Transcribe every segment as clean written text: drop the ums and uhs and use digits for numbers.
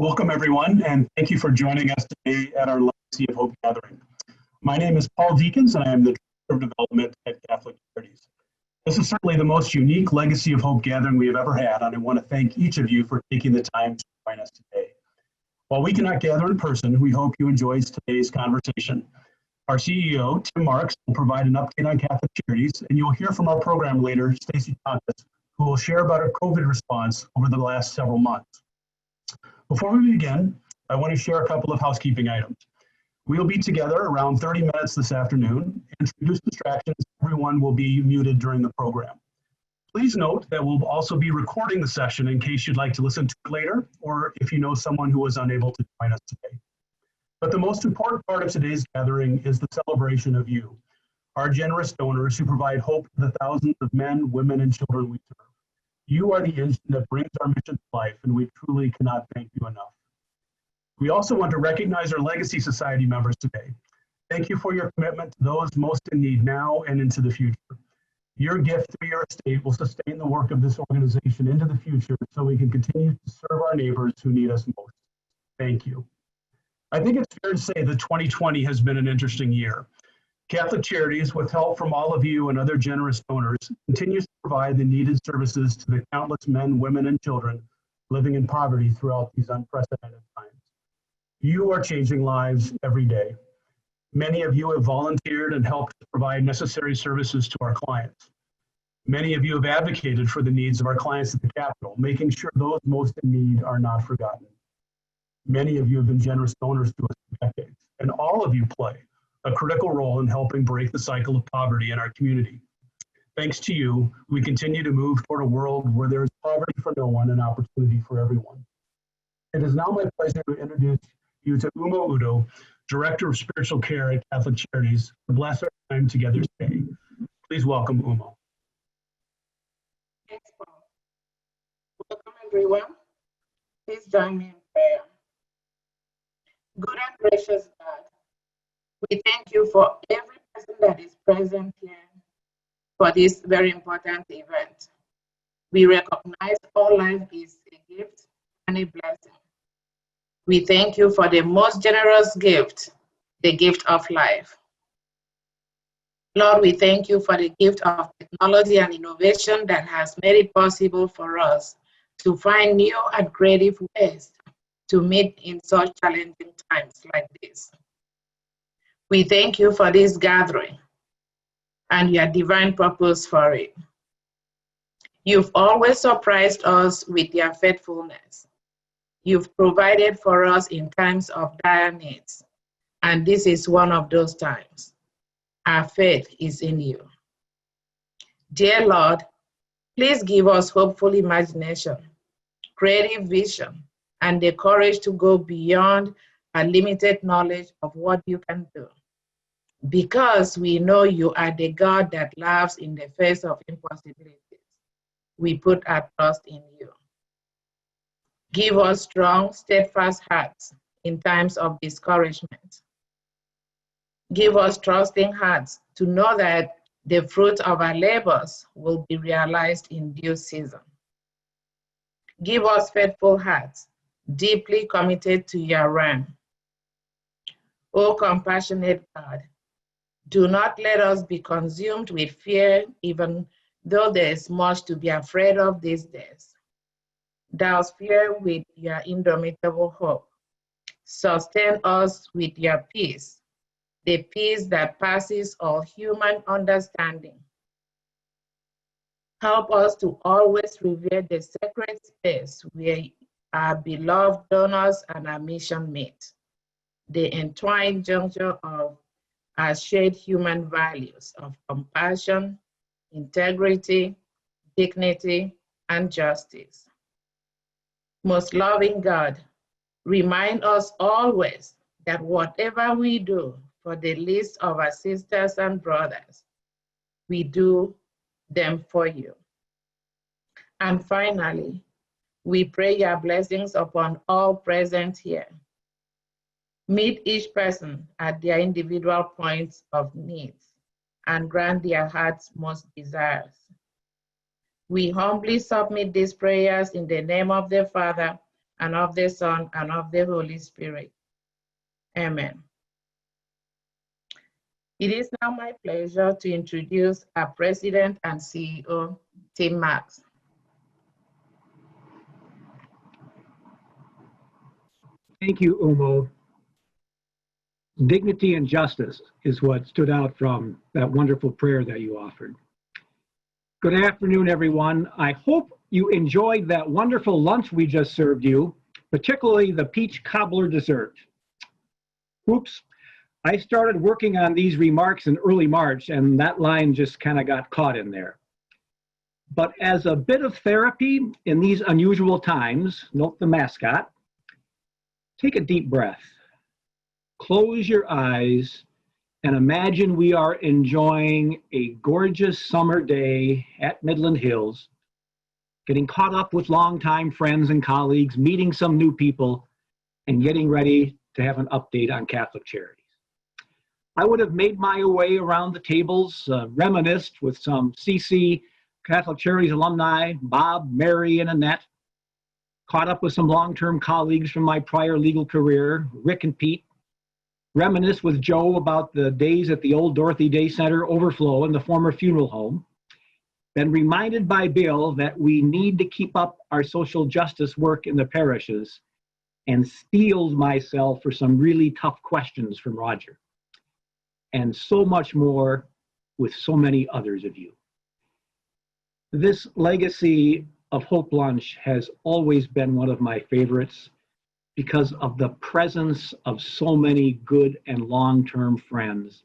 Welcome, everyone, and thank you for joining us today at our Legacy of Hope gathering. My name is Paul Deakins, and I am the Director of Development at Catholic Charities. This is certainly the most unique Legacy of Hope gathering we have ever had, and I want to thank each of you for taking the time to join us today. While we cannot gather in person, we hope you enjoy today's conversation. Our CEO, Tim Marks, will provide an update on Catholic Charities, and you'll hear from our program leader, Stacy Tonkus, who will share about our COVID response over the last several months. Before we begin, I want to share a couple of housekeeping items. We'll be together around 30 minutes this afternoon, and to reduce distractions, everyone will be muted during the program. Please note that we'll also be recording the session in case you'd like to listen to it later, or if you know someone who was unable to join us today. But the most important part of today's gathering is the celebration of you, our generous donors who provide hope to the thousands of men, women, and children we serve. You are the engine that brings our mission to life, and we truly cannot thank you enough. We also want to recognize our Legacy Society members today. Thank you for your commitment to those most in need now and into the future. Your gift through your estate will sustain the work of this organization into the future so we can continue to serve our neighbors who need us most. Thank you. I think it's fair to say that 2020 has been an interesting year. Catholic Charities, with help from all of you and other generous donors, continues to provide the needed services to the countless men, women, and children living in poverty throughout these unprecedented times. You are changing lives every day. Many of you have volunteered and helped provide necessary services to our clients. Many of you have advocated for the needs of our clients at the Capitol, making sure those most in need are not forgotten. Many of you have been generous donors to us for decades, and all of you play a critical role in helping break the cycle of poverty in our community. Thanks to you, we continue to move toward a world where there is poverty for no one and opportunity for everyone. It is now my pleasure to introduce you to Uma Udo, Director of Spiritual Care at Catholic Charities, to bless our time together today. Please welcome Uma. Thanks, Paul. Welcome, everyone. Please join me in prayer. Good and gracious God, we thank you for every person that is present here for this very important event. We recognize all life is a gift and a blessing. We thank you for the most generous gift, the gift of life. Lord, we thank you for the gift of technology and innovation that has made it possible for us to find new and creative ways to meet in such challenging times like this. We thank you for this gathering and your divine purpose for it. You've always surprised us with your faithfulness. You've provided for us in times of dire needs, and this is one of those times. Our faith is in you. Dear Lord, please give us hopeful imagination, creative vision, and the courage to go beyond our limited knowledge of what you can do. Because we know you are the God that laughs in the face of impossibilities, we put our trust in you. Give us strong, steadfast hearts in times of discouragement. Give us trusting hearts to know that the fruit of our labors will be realized in due season. Give us faithful hearts, deeply committed to your realm. O compassionate God, do not let us be consumed with fear, even though there is much to be afraid of these days. Douse fear with your indomitable hope. Sustain us with your peace, the peace that passes all human understanding. Help us to always revere the sacred space where our beloved donors and our mission meet, the entwined juncture of our shared human values of compassion, integrity, dignity, and justice. Most loving God, remind us always that whatever we do for the least of our sisters and brothers, we do them for you. And finally, we pray your blessings upon all present here. Meet each person at their individual points of needs and grant their heart's most desires. We humbly submit these prayers in the name of the Father, and of the Son, and of the Holy Spirit. Amen. It is now my pleasure to introduce our President and CEO, Tim Marks. Thank you, Umo. Dignity and justice is what stood out from that wonderful prayer that you offered. Good afternoon, everyone. I hope you enjoyed that wonderful lunch we just served you, particularly the peach cobbler dessert. Oops, I started working on these remarks in early March, and that line just kind of got caught in there. But as a bit of therapy in these unusual times, note the mascot, take a deep breath, close your eyes, and imagine we are enjoying a gorgeous summer day at Midland Hills, getting caught up with longtime friends and colleagues, meeting some new people, and getting ready to have an update on Catholic Charities. I would have made my way around the tables, reminisced with some CC Catholic Charities alumni, Bob, Mary, and Annette, caught up with some long-term colleagues from my prior legal career, Rick and Pete, reminisce with Joe about the days at the old Dorothy Day Center overflow in the former funeral home, been reminded by Bill that we need to keep up our social justice work in the parishes, and steeled myself for some really tough questions from Roger, and so much more with so many others of you. This legacy of Hope Lunch has always been one of my favorites because of the presence of so many good and long-term friends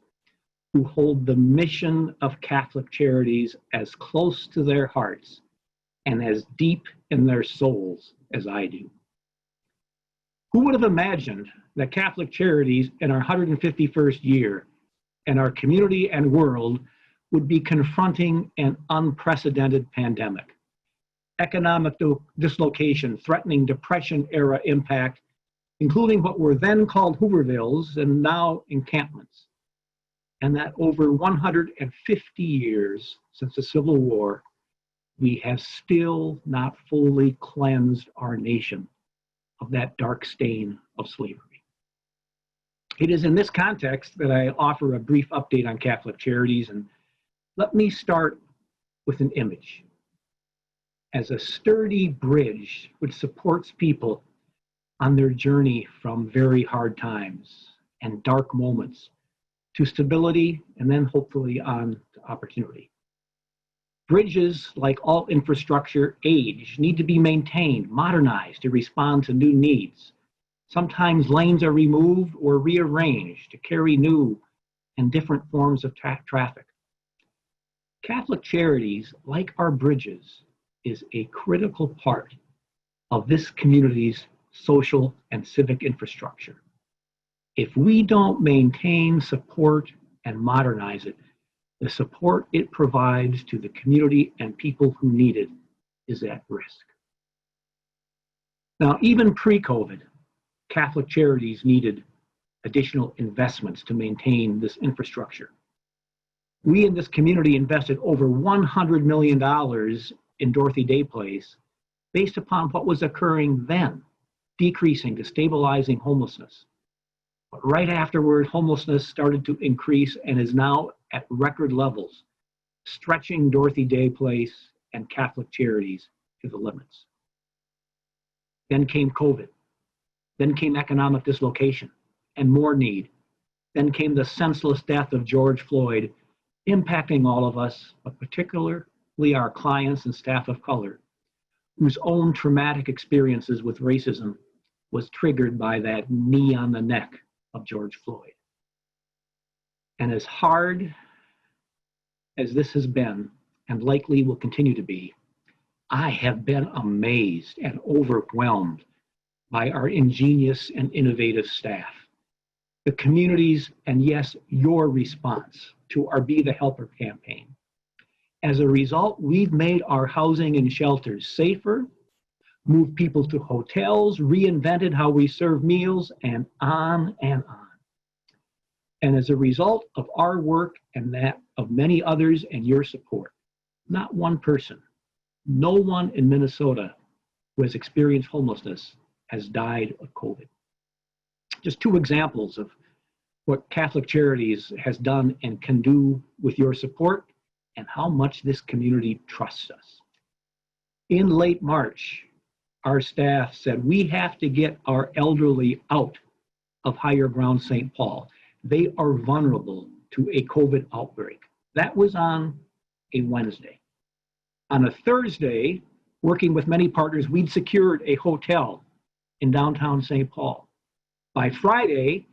who hold the mission of Catholic Charities as close to their hearts and as deep in their souls as I do. Who would have imagined that Catholic Charities in our 151st year and our community and world would be confronting an unprecedented pandemic? Economic dislocation threatening Depression-era impact, including what were then called Hoovervilles and now encampments. And that over 150 years since the Civil War, we have still not fully cleansed our nation of that dark stain of slavery. It is in this context that I offer a brief update on Catholic Charities, and let me start with an image. As a sturdy bridge which supports people on their journey from very hard times and dark moments to stability and then hopefully on to opportunity. Bridges, like all infrastructure, age, need to be maintained, modernized to respond to new needs. Sometimes lanes are removed or rearranged to carry new and different forms of traffic. Catholic Charities, like our bridges, is a critical part of this community's social and civic infrastructure. If we don't maintain, support, and modernize it, the support it provides to the community and people who need it is at risk. Now, even pre-COVID, Catholic Charities needed additional investments to maintain this infrastructure. We in this community invested over $100 million in Dorothy Day Place based upon what was occurring then, decreasing to stabilizing homelessness. But right afterward, homelessness started to increase and is now at record levels, stretching Dorothy Day Place and Catholic Charities to the limits. Then came COVID. Then came economic dislocation and more need. Then came the senseless death of George Floyd, impacting all of us, but particularly our clients and staff of color, whose own traumatic experiences with racism was triggered by that knee on the neck of George Floyd. And as hard as this has been, and likely will continue to be, I have been amazed and overwhelmed by our ingenious and innovative staff, the communities, and yes, your response to our Be the Helper campaign. As a result, we've made our housing and shelters safer, moved people to hotels, reinvented how we serve meals, and on and on. And as a result of our work and that of many others and your support, not one person, no one in Minnesota who has experienced homelessness has died of COVID. Just two examples of what Catholic Charities has done and can do with your support and how much this community trusts us. In late March, our staff said we have to get our elderly out of Higher Ground St. Paul. They are vulnerable to a COVID outbreak. That was on a Wednesday. On a Thursday, working with many partners, we'd secured a hotel in downtown St. Paul. By Friday,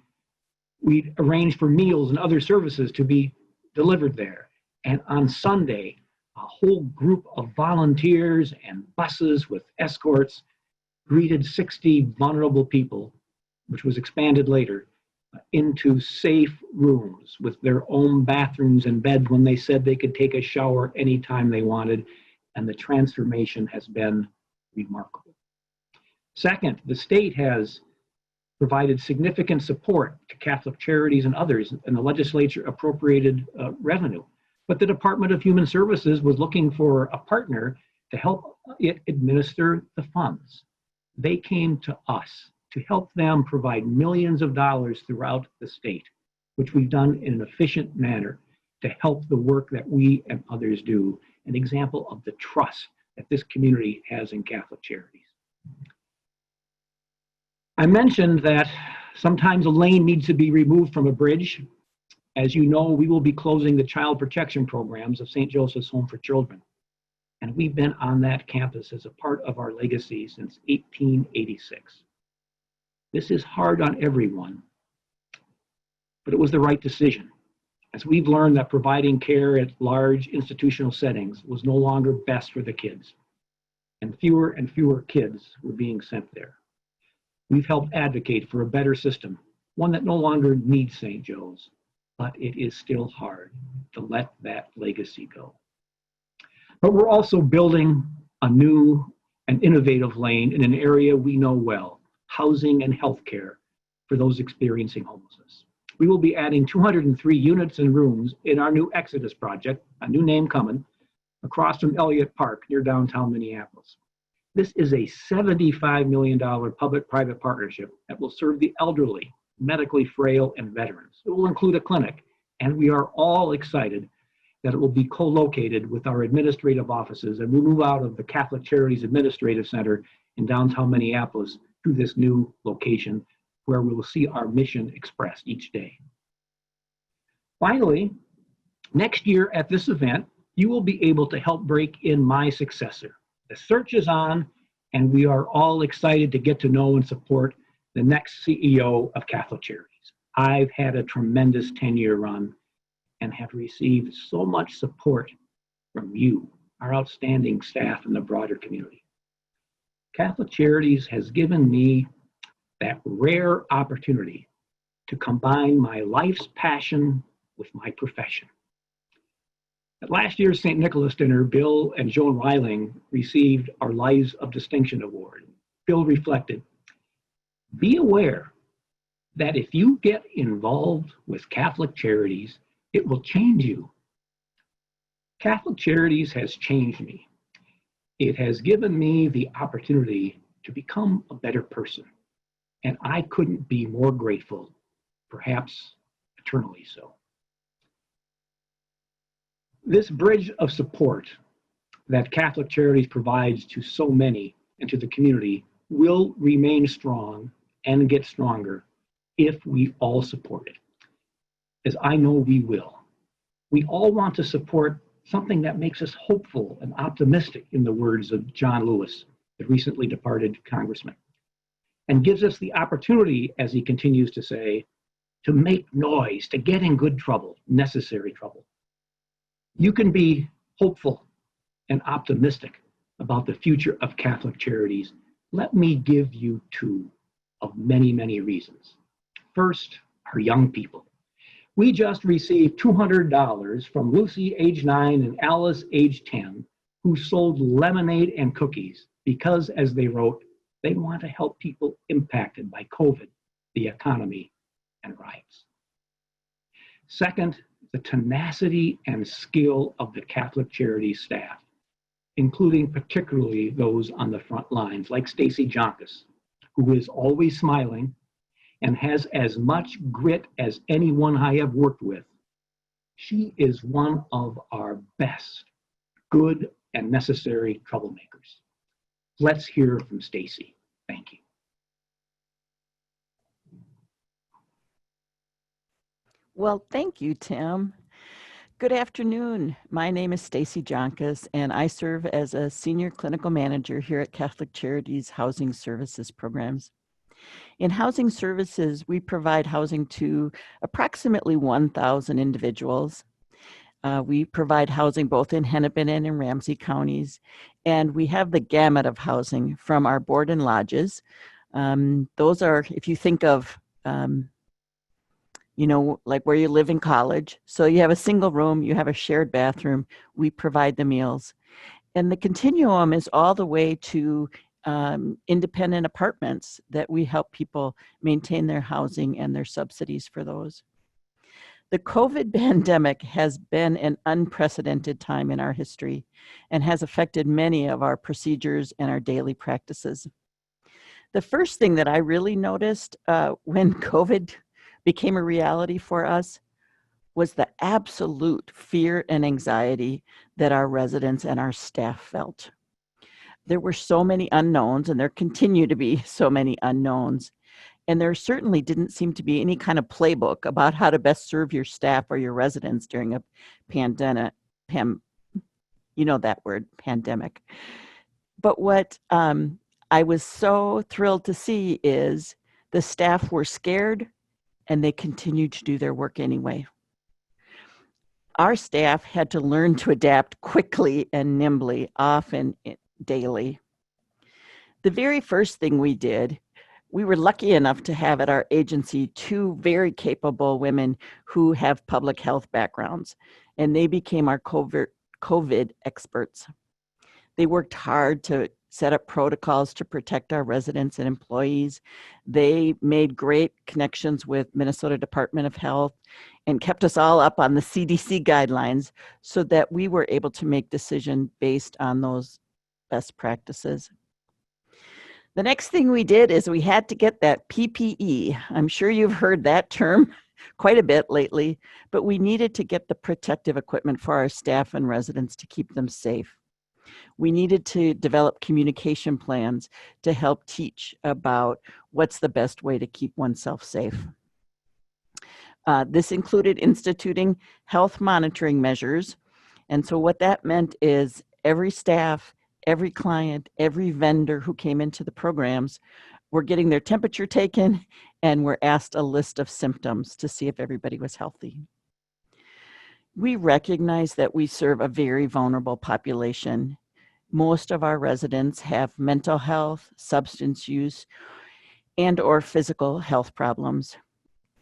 we'd arranged for meals and other services to be delivered there. And on Sunday, a whole group of volunteers and buses with escorts greeted 60 vulnerable people, which was expanded later, into safe rooms with their own bathrooms and beds when they said they could take a shower anytime they wanted. And the transformation has been remarkable. Second, the state has provided significant support to Catholic Charities and others, and the legislature appropriated revenue. But the Department of Human Services was looking for a partner to help it administer the funds. They came to us to help them provide millions of dollars throughout the state, which we've done in an efficient manner to help the work that we and others do, an example of the trust that this community has in Catholic Charities. I mentioned that sometimes a lane needs to be removed from a bridge. As you know, we will be closing the child protection programs of St. Joseph's Home for Children. And we've been on that campus as a part of our legacy since 1886. This is hard on everyone, but it was the right decision, as we've learned that providing care at large institutional settings was no longer best for the kids, and fewer kids were being sent there. We've helped advocate for a better system, one that no longer needs St. Joe's, but it is still hard to let that legacy go. But we're also building a new and innovative lane in an area we know well, housing and healthcare for those experiencing homelessness. We will be adding 203 units and rooms in our new Exodus project, a new name coming, across from Elliott Park near downtown Minneapolis. This is a $75 million public-private partnership that will serve the elderly, medically frail, and veterans. It will include a clinic, and we are all excited that it will be co-located with our administrative offices, and we move out of the Catholic Charities Administrative Center in downtown Minneapolis to this new location where we will see our mission expressed each day. Finally, next year at this event, you will be able to help break in my successor. The search is on, and we are all excited to get to know and support the next CEO of Catholic Charities. I've had a tremendous 10-year run and have received so much support from you, our outstanding staff, and the broader community. Catholic Charities has given me that rare opportunity to combine my life's passion with my profession. At last year's St. Nicholas dinner, Bill and Joan Reiling received our Lives of Distinction Award. Bill reflected, "Be aware that if you get involved with Catholic Charities, it will change you." Catholic Charities has changed me. It has given me the opportunity to become a better person, and I couldn't be more grateful, perhaps eternally so. This bridge of support that Catholic Charities provides to so many and to the community will remain strong and get stronger if we all support it, as I know we will. We all want to support something that makes us hopeful and optimistic, in the words of John Lewis, the recently departed congressman, and gives us the opportunity, as he continues to say, to make noise, to get in good trouble, necessary trouble. You can be hopeful and optimistic about the future of Catholic Charities. Let me give you two of many, many reasons. First, our young people. We just received $200 from Lucy, age 9, and Alice, age 10, who sold lemonade and cookies because, as they wrote, they want to help people impacted by COVID, the economy, and riots. Second, the tenacity and skill of the Catholic Charities staff, including particularly those on the front lines, like Stacy Jonkus, who is always smiling and has as much grit as anyone I have worked with. She is one of our best, good and necessary troublemakers. Let's hear from Stacy. Thank you. Well, thank you, Tim. Good afternoon. My name is Stacy Jonkas, and I serve as a senior clinical manager here at Catholic Charities Housing Services Programs. In housing services, we provide housing to approximately 1,000 individuals. We provide housing both in Hennepin and in Ramsey counties, and we have the gamut of housing from our board and lodges. Those are, if you think of like where you live in college. So you have a single room, you have a shared bathroom, we provide the meals. And the continuum is all the way to independent apartments that we help people maintain their housing and their subsidies for those. The COVID pandemic has been an unprecedented time in our history and has affected many of our procedures and our daily practices. The first thing that I really noticed when COVID became a reality for us was the absolute fear and anxiety that our residents and our staff felt. There were so many unknowns, and there continue to be so many unknowns. And there certainly didn't seem to be any kind of playbook about how to best serve your staff or your residents during a pandemic. That word, pandemic. But what I was so thrilled to see is the staff were scared and they continued to do their work anyway. Our staff had to learn to adapt quickly and nimbly, often daily. The very first thing we did, we were lucky enough to have at our agency 2 very capable women who have public health backgrounds, and they became our COVID experts. They worked hard to set up protocols to protect our residents and employees. They made great connections with Minnesota Department of Health and kept us all up on the CDC guidelines so that we were able to make decisions based on those best practices. The next thing we did is we had to get that PPE. I'm sure you've heard that term quite a bit lately, but we needed to get the protective equipment for our staff and residents to keep them safe. We needed to develop communication plans to help teach about what's the best way to keep oneself safe. This included instituting health monitoring measures. And so what that meant is every staff, every client, every vendor who came into the programs were getting their temperature taken and were asked a list of symptoms to see if everybody was healthy. We recognize that we serve a very vulnerable population. Most of our residents have mental health, substance use, and or physical health problems.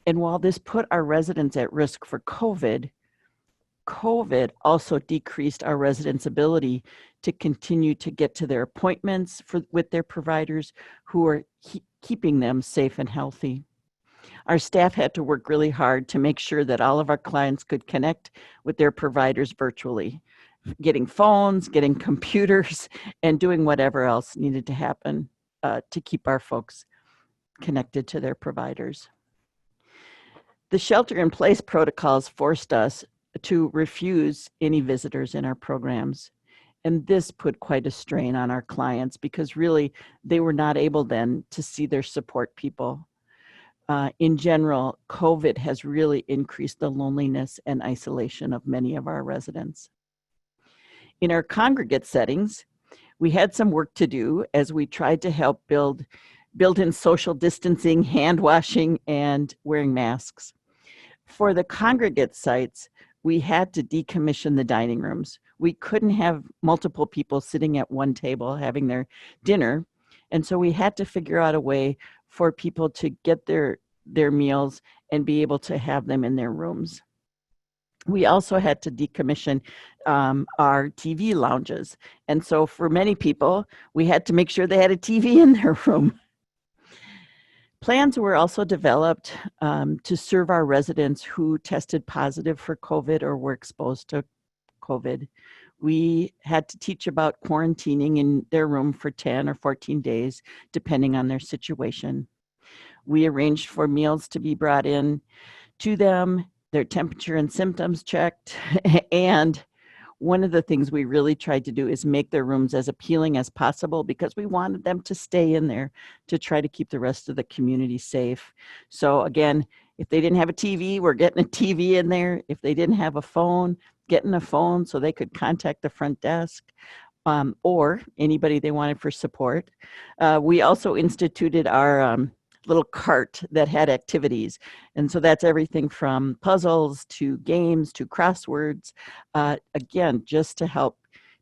And while this put our residents at risk for COVID also decreased our residents' ability to continue to get to their appointments with their providers who are keeping them safe and healthy. Our staff had to work really hard to make sure that all of our clients could connect with their providers virtually, getting phones, getting computers, and doing whatever else needed to happen to keep our folks connected to their providers. The shelter-in-place protocols forced us to refuse any visitors in our programs. And this put quite a strain on our clients because really they were not able then to see their support people. In general, COVID has really increased the loneliness and isolation of many of our residents. In our congregate settings, we had some work to do as we tried to help build in social distancing, hand washing, and wearing masks. For the congregate sites, we had to decommission the dining rooms. We couldn't have multiple people sitting at one table having their dinner. And so we had to figure out a way for people to get their meals and be able to have them in their rooms. We also had to decommission our TV lounges. And so for many people, we had to make sure they had a TV in their room. Plans were also developed to serve our residents who tested positive for COVID or were exposed to COVID. We had to teach about quarantining in their room for 10 or 14 days, depending on their situation. We arranged for meals to be brought in to them, their temperature and symptoms checked, and one of the things we really tried to do is make their rooms as appealing as possible because we wanted them to stay in there to try to keep the rest of the community safe. So again, if they didn't have a TV, we're getting a TV in there. If they didn't have a phone, getting a phone so they could contact the front desk or anybody they wanted for support. We also instituted our little cart that had activities. And so that's everything from puzzles to games to crosswords, again, just to help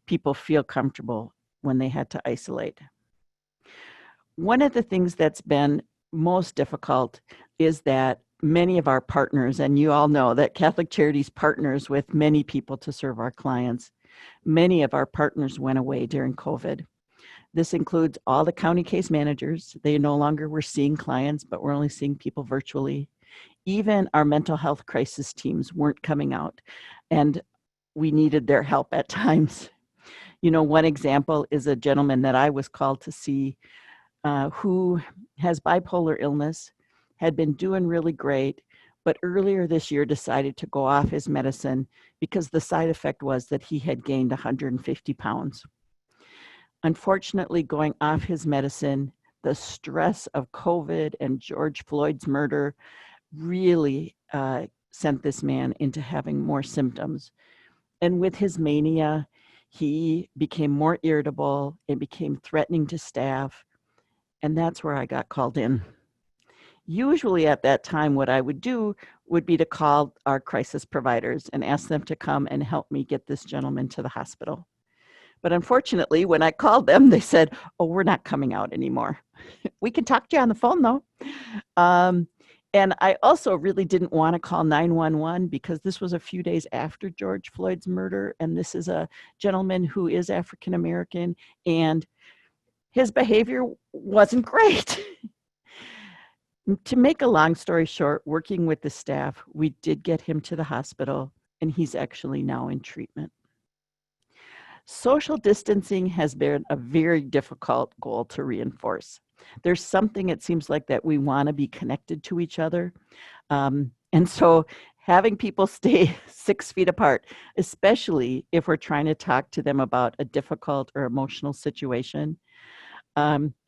people feel comfortable when they had to isolate. One of the things that's been most difficult is that many of our partners, and you all know that Catholic Charities partners with many people to serve our clients, many of our partners went away during COVID. This includes all the county case managers. They no longer were seeing clients, but we're only seeing people virtually. Even our mental health crisis teams weren't coming out, and we needed their help at times. You know, one example is a gentleman that I was called to see who has bipolar illness, had been doing really great, but earlier this year decided to go off his medicine because the side effect was that he had gained 150 pounds. Unfortunately, going off his medicine, the stress of COVID and George Floyd's murder really sent this man into having more symptoms. And with his mania, he became more irritable and became threatening to staff. And that's where I got called in. Usually at that time, what I would do would be to call our crisis providers and ask them to come and help me get this gentleman to the hospital. But unfortunately, when I called them, they said, oh, we're not coming out anymore. We can talk to you on the phone, though. And I also really didn't want to call 911 because this was a few days after George Floyd's murder. And this is a gentleman who is African American, and his behavior wasn't great. To make a long story short, working with the staff, we did get him to the hospital, and he's actually now in treatment. Social distancing has been a very difficult goal to reinforce. There's something, it seems like, that we want to be connected to each other. And so having people stay 6 feet apart, especially if we're trying to talk to them about a difficult or emotional situation,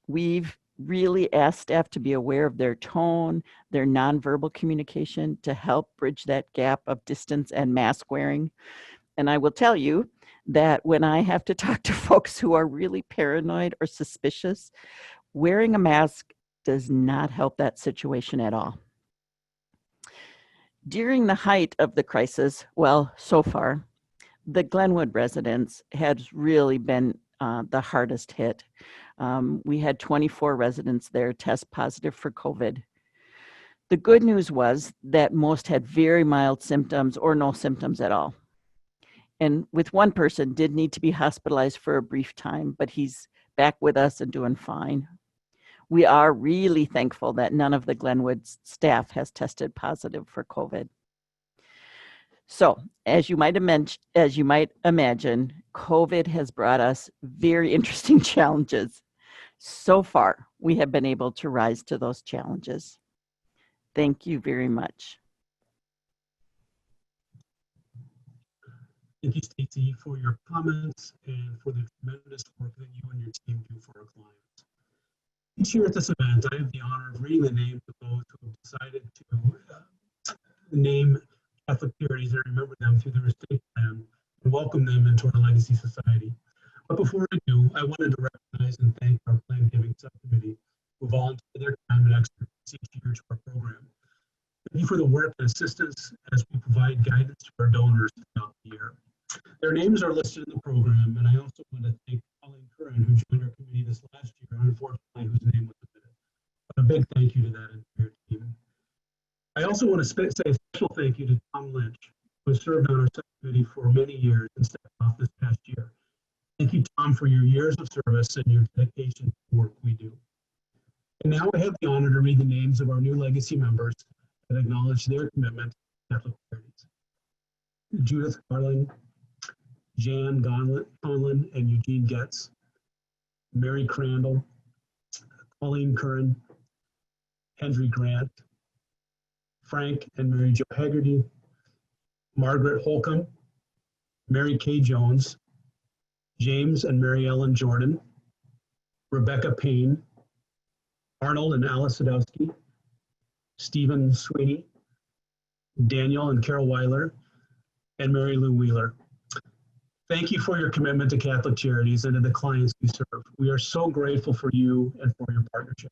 we've really asked staff to be aware of their tone, their nonverbal communication to help bridge that gap of distance and mask wearing. And I will tell you that when I have to talk to folks who are really paranoid or suspicious, wearing a mask does not help that situation at all. During the height of the crisis, well, so far, the Glenwood Residence has really been the hardest hit. We had 24 residents there test positive for COVID. The good news was that most had very mild symptoms or no symptoms at all. And with one person did need to be hospitalized for a brief time, but he's back with us and doing fine. We are really thankful that none of the Glenwood staff has tested positive for COVID. So, as you might imagine, COVID has brought us very interesting challenges. So far, we have been able to rise to those challenges. Thank you very much. Thank you, Stacey, for your comments and for the tremendous work that you and your team do for our clients. Each year at this event, I have the honor of reading the names of those who have decided to name Catholic Charities and remember them through their estate plan and welcome them into our Legacy Society. But before I do, I wanted to recognize and thank our Plan Giving Subcommittee who volunteer their time and expertise each year to our program. Thank you for the work and assistance as we provide guidance to our donors throughout the year. Their names are listed in the program, and I also want to thank Colleen Curran, who joined our committee this last year, unfortunately, whose name was omitted. But a big thank you to that entire team. I also want to say a special thank you to Tom Lynch, who has served on our subcommittee for many years and stepped off this past year. Thank you, Tom, for your years of service and your dedication to the work we do. And now I have the honor to read the names of our new legacy members that acknowledge their commitment to Catholic Charities. Judith Garland, Jan Conlon and Eugene Getz, Mary Crandall, Pauline Curran, Henry Grant, Frank and Mary Jo Haggerty, Margaret Holcomb, Mary Kay Jones, James and Mary Ellen Jordan, Rebecca Payne, Arnold and Alice Sadowski, Stephen Sweeney, Daniel and Carol Weiler, and Mary Lou Wheeler. Thank you for your commitment to Catholic Charities and to the clients you serve. We are so grateful for you and for your partnership.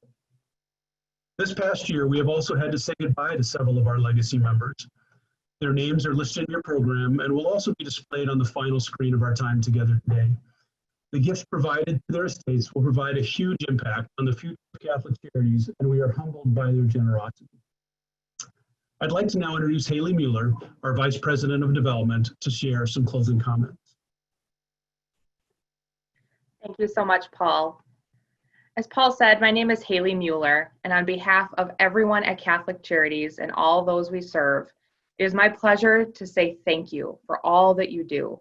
This past year, we have also had to say goodbye to several of our legacy members. Their names are listed in your program and will also be displayed on the final screen of our time together today. The gifts provided to their estates will provide a huge impact on the future of Catholic Charities, and we are humbled by their generosity. I'd like to now introduce Haley Mueller, our Vice President of Development, to share some closing comments. Thank you so much, Paul. As Paul said, my name is Haley Mueller, and on behalf of everyone at Catholic Charities and all those we serve, it is my pleasure to say thank you for all that you do.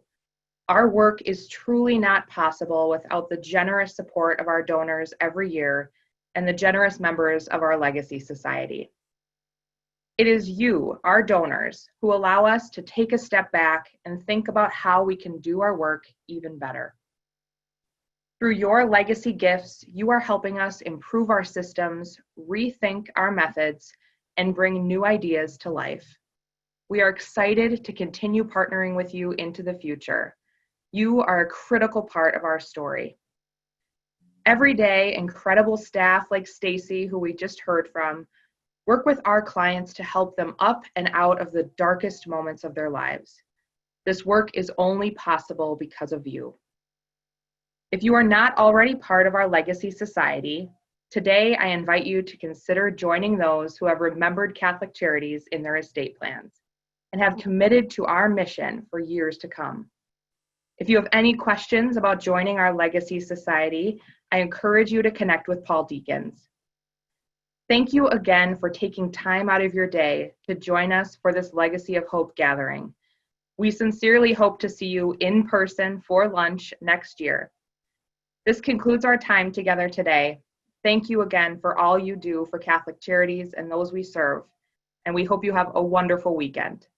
Our work is truly not possible without the generous support of our donors every year and the generous members of our Legacy Society. It is you, our donors, who allow us to take a step back and think about how we can do our work even better. Through your legacy gifts, you are helping us improve our systems, rethink our methods, and bring new ideas to life. We are excited to continue partnering with you into the future. You are a critical part of our story. Every day, incredible staff like Stacy, who we just heard from, work with our clients to help them up and out of the darkest moments of their lives. This work is only possible because of you. If you are not already part of our Legacy Society, today I invite you to consider joining those who have remembered Catholic Charities in their estate plans and have committed to our mission for years to come. If you have any questions about joining our Legacy Society, I encourage you to connect with Paul Deakins. Thank you again for taking time out of your day to join us for this Legacy of Hope gathering. We sincerely hope to see you in person for lunch next year. This concludes our time together today. Thank you again for all you do for Catholic Charities and those we serve, and we hope you have a wonderful weekend.